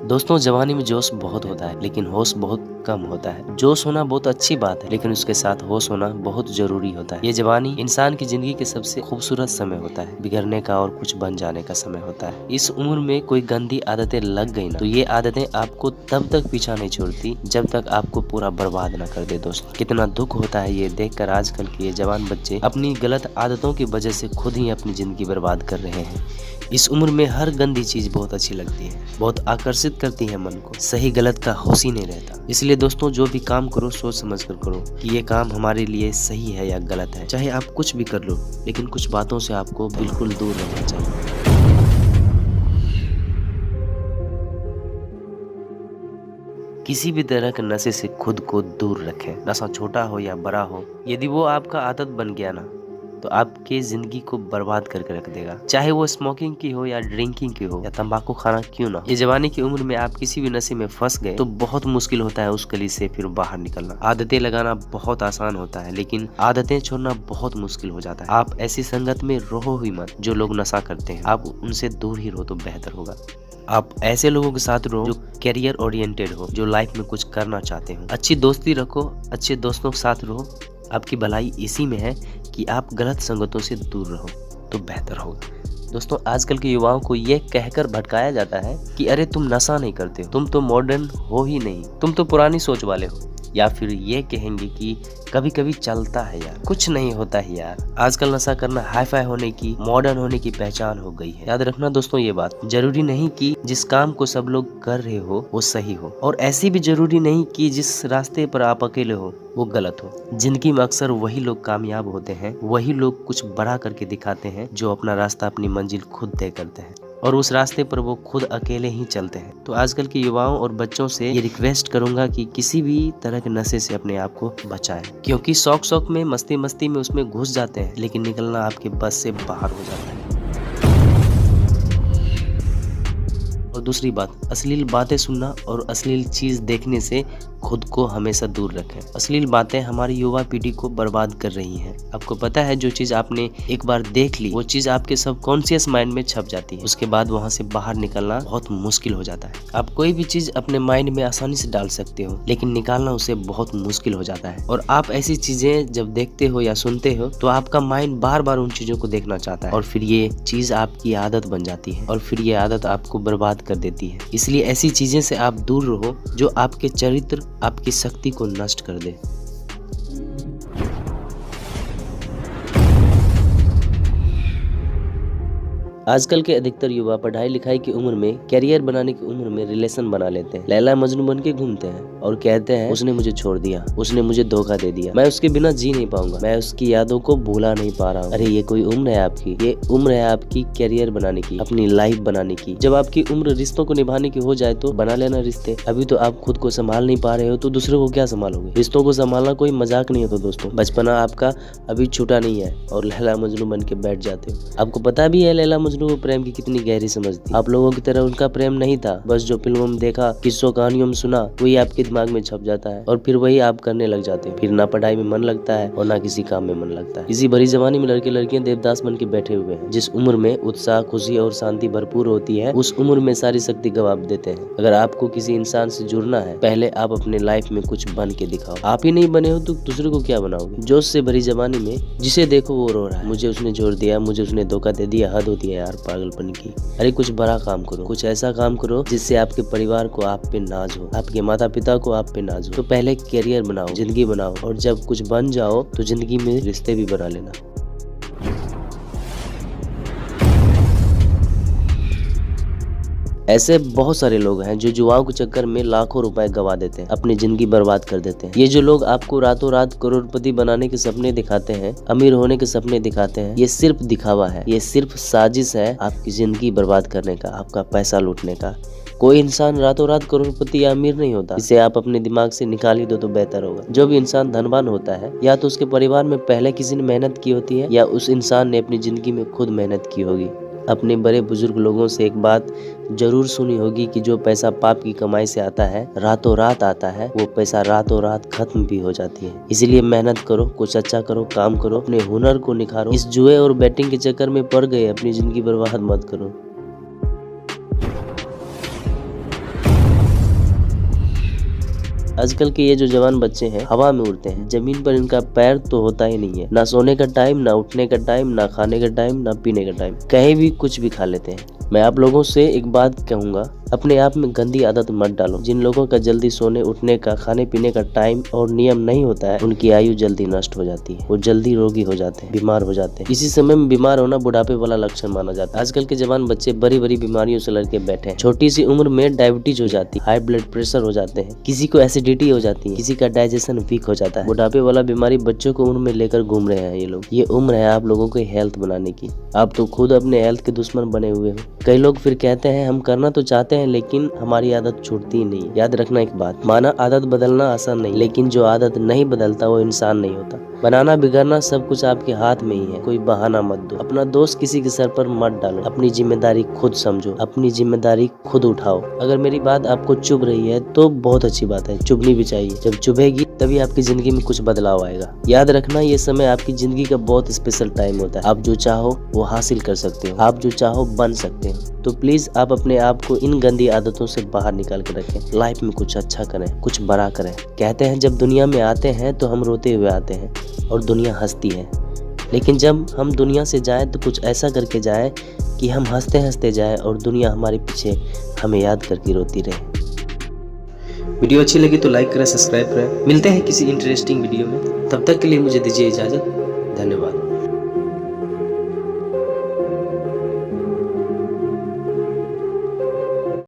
दोस्तों, जवानी में जोश बहुत होता है लेकिन होश बहुत कम होता है। जोश होना बहुत अच्छी बात है लेकिन उसके साथ होश होना बहुत जरूरी होता है। ये जवानी इंसान की जिंदगी के सबसे खूबसूरत समय होता है, बिगड़ने का और कुछ बन जाने का समय होता है। इस उम्र में कोई गंदी आदतें लग गई ना तो ये आदतें आपको तब तक पीछा नहीं छोड़ती जब तक आपको पूरा बर्बाद न कर दे। दोस्तों, कितना दुख होता है ये देखकर आजकल के ये जवान बच्चे अपनी गलत आदतों की वजह से खुद ही अपनी जिंदगी बर्बाद कर रहे हैं। इस उम्र में हर गंदी चीज बहुत अच्छी लगती है, बहुत आकर्षित करती है मन को। सही गलत का होश ही नहीं रहता। इसलिए दोस्तों, जो भी काम करो सोच समझ कर करो कि ये काम हमारे लिए सही है या गलत है। चाहे आप कुछ भी कर लो लेकिन कुछ बातों से आपको बिल्कुल दूर रहना चाहिए। किसी भी तरह के नशे से खुद को दूर रखें। नशा छोटा हो या बड़ा हो, यदि वो आपका आदत बन गया ना तो आपके जिंदगी को बर्बाद करके रख देगा। चाहे वो स्मोकिंग की हो या ड्रिंकिंग की हो या तंबाकू खाना क्यों ना हो। ये जवानी की उम्र में आप किसी भी नशे में फंस गए तो बहुत मुश्किल होता है उस गली से फिर बाहर निकलना। आदतें लगाना बहुत आसान होता है लेकिन आदतें छोड़ना बहुत मुश्किल हो जाता है। आप ऐसी संगत में रहो ही मत जो लोग नशा करते हैं। आप उनसे दूर ही रहो तो बेहतर होगा। आप ऐसे लोगों के साथ रहो जो कैरियर ओरिएंटेड हो, जो लाइफ में कुछ करना चाहते हो। अच्छी दोस्ती रखो, अच्छे दोस्तों के साथ रहो। आपकी भलाई इसी में है कि आप गलत संगतों से दूर रहो तो बेहतर होगा। दोस्तों, आजकल के युवाओं को ये कहकर भटकाया जाता है कि अरे तुम नशा नहीं करते हो, तुम तो मॉडर्न हो ही नहीं, तुम तो पुरानी सोच वाले हो। या फिर ये कहेंगे कि कभी कभी चलता है यार, कुछ नहीं होता है यार। आजकल नशा करना हाईफाई होने की, मॉडर्न होने की पहचान हो गई है। याद रखना दोस्तों ये बात, जरूरी नहीं कि जिस काम को सब लोग कर रहे हो वो सही हो, और ऐसी भी जरूरी नहीं कि जिस रास्ते पर आप अकेले हो वो गलत हो। जिंदगी में अक्सर वही लोग कामयाब होते हैं, वही लोग कुछ बड़ा करके दिखाते हैं जो अपना रास्ता, अपनी मंजिल खुद तय करते हैं और उस रास्ते पर वो खुद अकेले ही चलते हैं। तो आजकल के युवाओं और बच्चों से ये रिक्वेस्ट करूंगा कि किसी भी तरह के नशे से अपने आप को बचाएं, क्योंकि शौक में मस्ती मस्ती में उसमें घुस जाते हैं लेकिन निकलना आपके बस से बाहर हो जाता है। और दूसरी बात, अश्लील बातें सुनना और अश्लील चीज देखने से खुद को हमेशा दूर रखें। अश्लील बातें हमारी युवा पीढ़ी को बर्बाद कर रही हैं। आपको पता है जो चीज आपने एक बार देख ली वो चीज आपके सबकॉन्शियस माइंड में छप जाती है, उसके बाद वहां से बाहर निकलना बहुत मुश्किल हो जाता है। आप कोई भी चीज अपने माइंड में आसानी से डाल सकते हो लेकिन निकालना उसे बहुत मुश्किल हो जाता है। और आप ऐसी चीजें जब देखते हो या सुनते हो तो आपका माइंड बार बार उन चीजों को देखना चाहता है और फिर ये चीज आपकी आदत बन जाती है और फिर ये आदत आपको बर्बाद कर देती है। इसलिए ऐसी चीजें से आप दूर रहो जो आपके चरित्र, आपकी शक्ति को नष्ट कर दे। आजकल के अधिकतर युवा पढ़ाई लिखाई की उम्र में, कैरियर बनाने की उम्र में रिलेशन बना लेते हैं। लैला मजनू बन के घूमते हैं और कहते हैं उसने मुझे छोड़ दिया, उसने मुझे धोखा दे दिया, मैं उसके बिना जी नहीं पाऊंगा, मैं उसकी यादों को भूला नहीं पा रहा हूँ। अरे ये कोई उम्र है आपकी? ये उम्र है आपकी कैरियर बनाने की, अपनी लाइफ बनाने की। जब आपकी उम्र रिश्तों को निभाने की हो जाए तो बना लेना रिश्ते। अभी तो आप खुद को संभाल नहीं पा रहे हो तो दूसरे को क्या संभालोगे? रिश्तों को संभालना कोई मजाक नहीं होता दोस्तों। बचपना आपका अभी छूटा नहीं है और लैला मजनू बन के बैठ जाते हो। आपको पता भी है लैला मजनू को प्रेम की कितनी गहरी समझ थी। आप लोगों की तरह उनका प्रेम नहीं था, बस जो फिल्मों में देखा, किस्सों कहानियों में सुना वही आपके दिमाग में छप जाता है और फिर वही आप करने लग जाते हो। फिर ना पढ़ाई में मन लगता है और ना किसी काम में मन लगता है। इसी भरी जवानी में लड़के लड़कियां देवदास बन के बैठे हुए हैं। जिस उम्र में उत्साह, खुशी और शांति भरपूर होती है उस उम्र में सारी शक्ति गवा देते हैं। अगर आपको किसी इंसान से जुड़ना है पहले आप अपने लाइफ में कुछ बन के दिखाओ। आप ही नहीं बने हो तो दूसरे को क्या बनाओगे? जोश से भरी जवानी में जिसे देखो वो रो रहा है, मुझे उसने जोड़ दिया, मुझे उसने धोखा दे दिया। हद होती है यार पागलपन की। अरे कुछ बड़ा काम करो, कुछ ऐसा काम करो जिससे आपके परिवार को आप पे नाज हो, आपके माता पिता को आप पे नाज हो। तो पहले कैरियर बनाओ, जिंदगी बनाओ और जब कुछ बन जाओ तो जिंदगी में रिश्ते भी बना लेना। ऐसे बहुत सारे लोग हैं जो जुआओं के चक्कर में लाखों रुपए गवा देते हैं, अपनी जिंदगी बर्बाद कर देते हैं। ये जो लोग आपको रातों रात करोड़पति बनाने के सपने दिखाते हैं, अमीर होने के सपने दिखाते हैं, ये सिर्फ दिखावा है, ये सिर्फ साजिश है आपकी जिंदगी बर्बाद करने का, आपका पैसा लूटने का। कोई इंसान रातों रात करोड़पति या अमीर नहीं होता। इसे आप अपने दिमाग से निकाल ही दो तो बेहतर होगा। जो भी इंसान धनवान होता है या तो उसके परिवार में पहले किसी ने मेहनत की होती है या उस इंसान ने अपनी जिंदगी में खुद मेहनत की होगी। अपने बड़े बुजुर्ग लोगों से एक बात जरूर सुनी होगी कि जो पैसा पाप की कमाई से आता है, रातों रात आता है, वो पैसा रातों रात खत्म भी हो जाती है। इसलिए मेहनत करो, कुछ अच्छा करो, काम करो, अपने हुनर को निखारो। इस जुए और बैटिंग के चक्कर में पड़ गए अपनी जिंदगी बर्बाद मत करो। आजकल के ये जो जवान बच्चे हैं हवा में उड़ते हैं, जमीन पर इनका पैर तो होता ही नहीं है। ना सोने का टाइम, ना उठने का टाइम, ना खाने का टाइम, ना पीने का टाइम, कहीं भी कुछ भी खा लेते हैं। मैं आप लोगों से एक बात कहूंगा, अपने आप में गंदी आदत मत डालो। जिन लोगों का जल्दी सोने उठने का, खाने पीने का टाइम और नियम नहीं होता है, उनकी आयु जल्दी नष्ट हो जाती है, वो जल्दी रोगी हो जाते हैं, बीमार हो जाते हैं। इसी समय में बीमार होना बुढ़ापे वाला लक्षण माना जाता है। आजकल के जवान बच्चे बड़ी बड़ी बीमारियों से लड़के बैठे हैं। छोटी सी उम्र में डायबिटीज हो जाती है, हाई ब्लड प्रेशर हो जाते हैं, किसी को एसिडिटी हो जाती है, किसी का डाइजेशन वीक हो जाता है। बुढ़ापे वाला बीमारी बच्चों को उम्र में लेकर घूम रहे हैं ये लोग। ये उम्र है आप लोगों को हेल्थ बनाने की। आप तो खुद अपने हेल्थ के दुश्मन बने हुए हो। कई लोग फिर कहते हैं हम करना तो चाहते हैं लेकिन हमारी आदत छूटती ही नहीं। याद रखना एक बात, माना आदत बदलना आसान नहीं, लेकिन जो आदत नहीं बदलता वो इंसान नहीं होता। बनाना बिगड़ना सब कुछ आपके हाथ में ही है, कोई बहाना मत दो। अपना दोष किसी के सर पर मत डालो, अपनी जिम्मेदारी खुद समझो, अपनी जिम्मेदारी खुद उठाओ। अगर मेरी बात आपको चुभ रही है तो बहुत अच्छी बात है, चुभनी भी चाहिए। जब चुभेगी तभी आपकी जिंदगी में कुछ बदलाव आएगा। याद रखना ये समय आपकी जिंदगी का बहुत स्पेशल टाइम होता है। आप जो चाहो वो हासिल कर सकते हो, आप जो चाहो बन सकते हो। तो प्लीज आप अपने आप को इन गंदी आदतों से बाहर निकाल के रखें। लाइफ में कुछ अच्छा करें, कुछ बड़ा करें। कहते हैं जब दुनिया में आते हैं तो हम रोते हुए आते हैं और दुनिया हंसती है, लेकिन जब हम दुनिया से जाएं तो कुछ ऐसा करके जाएं कि हम हंसते हंसते जाएं और दुनिया हमारे पीछे हमें याद करके रोती रहे। वीडियो अच्छी लगी तो लाइक करें, सब्सक्राइब करें। मिलते हैं किसी इंटरेस्टिंग वीडियो में, तब तक के लिए मुझे दीजिए इजाज़त। धन्यवाद।